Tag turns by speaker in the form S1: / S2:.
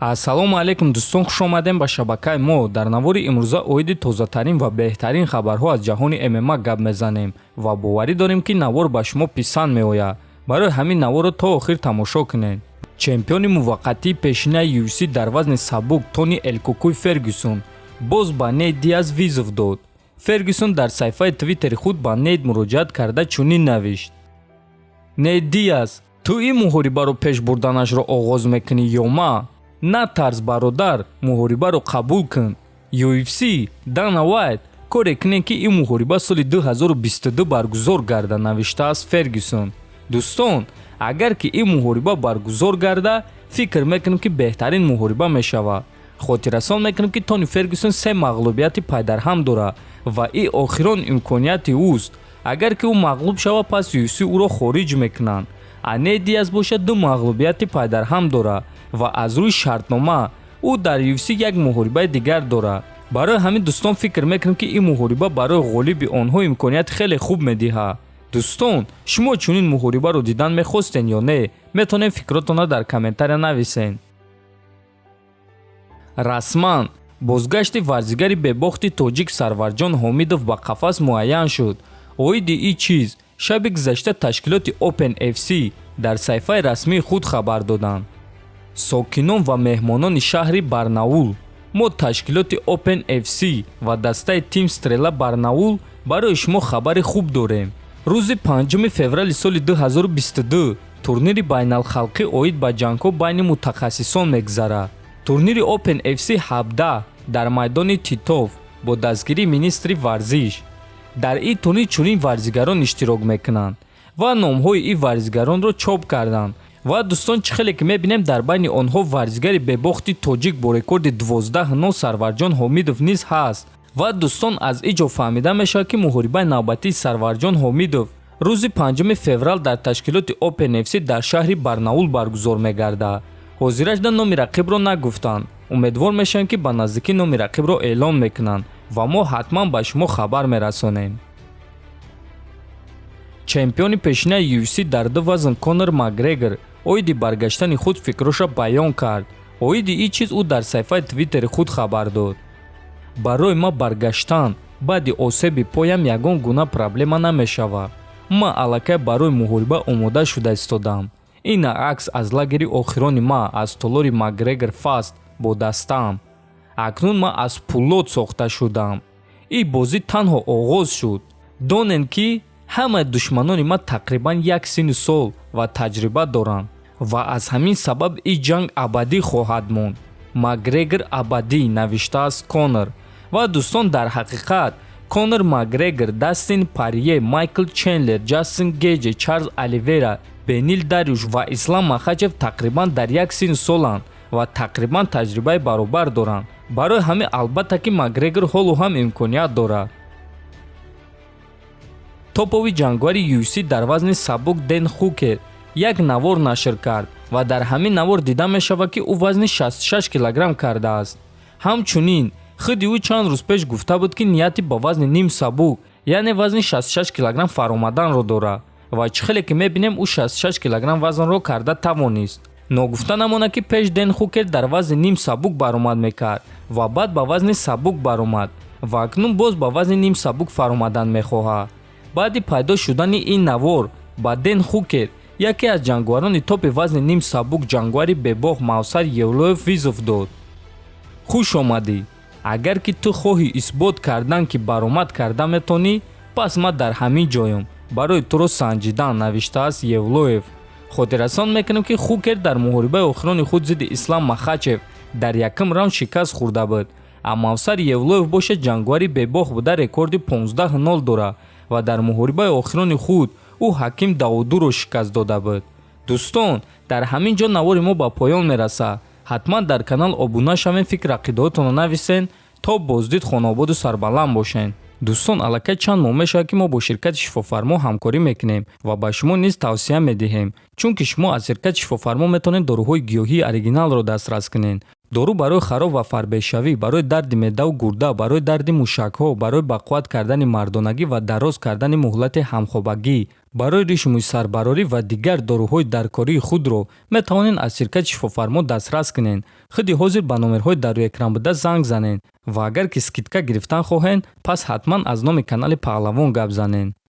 S1: ассалому алайкум дӯстон, хуш омадем ба шабакаи мо. Дар навори имрӯза оиди тозатарин ва беҳтарин хабарҳо аз ҷаҳони ММА гап мезанем ва боварӣ дорем ки навор ба шумо писанд меояд. Барои ҳамин наворро то охир тамошо кунед. Чемпиони муваққатии пешинаи UFC дар вазни сабук Тони Элкукуй Фергюсон боз ба Нейт Диаз визов дод. Фергюсон дар саҳифаи твиттери худ ба Нейт муроҷиат карда чунин навишт: Нейт Диаз, ту ин муҳорибаро пеш бурданашро оғоз мекунӣ ё ма? На тарз бародар, муҳорибаро қабул кун. UFC, Дана Уайт, коре кунед ки ин муҳориба соли 2022 баргузор гарда, навиштааст Фергюсон. Дӯстон, агар ки ин муҳориба баргузор гарда, фикр мекунем ки беҳтарин муҳориба мешавад. Хотиррасон мекунем ки Тони Фергюсон 3 мағлубияти пайдарҳам дорад ва ин охирон имконияти ӯст. Агар ки ӯ мағлуб шавад, пас UFC ӯро хориҷ мекунанд. Нейт Диаз бошад 2 мағлубияти пайдарҳам дорад ва аз рӯи шартнома ӯ дар UFC як муҳорибаи дигар дорад. Барои ҳамин дӯстон фикр мекунем ки ин муҳориба барои ғолиби онҳо имконияти хеле хуб медиҳад. Дӯстон, шумо чунин муҳорибаро дидан мехостен ё не? Метавонед фикротонро дар комментария нависен. Расман бозгашти варзигари бебохти тоҷик Сарварҷон Ҳомидов ба қафас муайян шуд. Оиди ин чиз шаби гузашта ташкилоти Open FC дар саҳифаи расмии худ хабар доданд. Сокинон ва меҳмонони шаҳри Барнаул, мо ташкилоти Open FC ва дастаи Тим Стрела Барнаул барои шумо хабари хуб дорем. Рӯзи 5 феврали соли 2022 турнири байналхалқӣ оид ба ҷангҳо байни мутахассисон мегзарад. Турнири Open FC 17 дар майдони Титов бо дастгирии министри варзиш. Дар ин турнир чунин варзигарон иштирок мекунанд ва номҳои ин варзигаронро чоп карданд. ва дӯстон, чӣ хеле ки мебинем дар байни онҳо варзигари бебохти тоҷик бо рекорди 12-9 Сарварҷон Ҳомидов низ ҳаст. ва дӯстон, аз инҷо фаҳмида мешавад ки муҳорибаи навбатии Сарварҷон Ҳомидов рӯзи 5 феврал дар ташкилоти Open FC дар шаҳри Барнаул баргузор мегардад. ҳозирачда номи рақибро нагуфтанд. умедвор мешавем ки ба наздикӣ номи рақибро эълон мекунанд ва мо ҳатман ба шумо хабар мерасонем. чемпиони пешинаи UFC дар 2 вазн Конор Макгрегор оиди баргаштани худ фикроша баён кард. оиди ин чиз ӯ дар саҳифаи твиттери худ хабар дод: барои ман баргаштан баъди осеби поям ягон гуна проблема намешавад. ман аллакай барои муҳориба омода шуда истодам. ин акс аз лагери охирони ман аз толори Макгрегор Фаст бо дастам. акнун ман аз пуллот сохта шудам. ин бозӣ танҳо оғоз шуд. донем ки ҳамаи душманони ман тақрибан 1 сини сол ва таҷриба доранд ва аз ҳамин сабаб ин ҷанг абадӣ хоҳад монд. Макгрегор абадӣ, навиштааст Конор. ва дӯстон, дар ҳақиқат Конор Макгрегор, Дастин Порье, Майкл Чендлер, Ҷастин Гейҷе, Чарлз Оливера, Бенил Дарюш ва Ислам Махачев тақрибан дар 1 сини соланд ва тақрибан таҷрибаи баробар доранд. барои ҳамин албатта ки Макгрегор ҳолу ҳам имконият дорад. топови ҷангвари UFC дар вазни сабук Дэн Хукер як навор нашр кард ва дар ҳамин навор дида мешавад ки ӯ вазни 66 килограмм кардааст. ҳамчунин худи ӯ чанд рӯз пеш гуфта буд ки нияти ба вазни ним сабук, яъне вазни 66 килограмм фаромаданро дорад ва чӣ хеле ки мебинем ӯ 66 килограмм вазнро карда тавонист. ногуфта намонад ки пеш Дэн Хукер дар вазни ним сабук баромад мекард ва баъд ба вазни сабук баромад ва акнун боз ба вазни ним сабук фаромадан мехоҳад. баъди пайдо шудани ин навор ба Дэн Хукер яке аз ҷангварони топи вазни ним сабук ҷангвари бебоғ Мавсар Евлоев визов дод. хуш омадӣ. агар ки ту хоҳӣ исбот кардан ки баромад карда метонӣ, пас ман дар ҳамин ҷоям барои туро санҷидан, навиштааст Евлоев. хотиррасон мекунем ки Хукер дар муҳорибаи охирони худ зидди Ислам Махачев дар якум раунд шикаст хӯрда буд. Мавсар Евлоев бошад ҷангвари бебоғ буда рекорди 15-0 дорад ва дар муҳорибаи охирони худ ӯ Ҳаким Даудуро шикаст дода буд. дӯстон, дар ҳамин ҷо навори мо ба поён мерасад. ҳатман дар канал обуна шавен, фикр ақидаотонро нависен то боздид хонободу сарбаланд бошен. дӯстон, аллакай чанд моҳ мешавад ки мо бо ширкати шифофармо ҳамкорӣ мекунем ва ба шумо низ тавсия медиҳем, чунки шумо аз ширкати шифофармо метавонед доруҳои гиёҳии оригиналро дастрас кунед. дору барои хароб ва фарбешавӣ, барои дарди меъдаву гурда, барои дарди мушакҳо, барои бақувват кардани мардонагӣ ва дароз кардани муҳлати ҳамхобагӣ, барои ришмӯи сарбарорӣ ва дигар доруҳои даркории худро метавонед аз ширкати шифофармо дастрас кунед. Худи ҳозир ба номерҳои дар рӯи экран буда занг занед ва агар ки скидка гирифтан хоҳед, пас ҳатман аз номи канали Паҳлавон гап занед.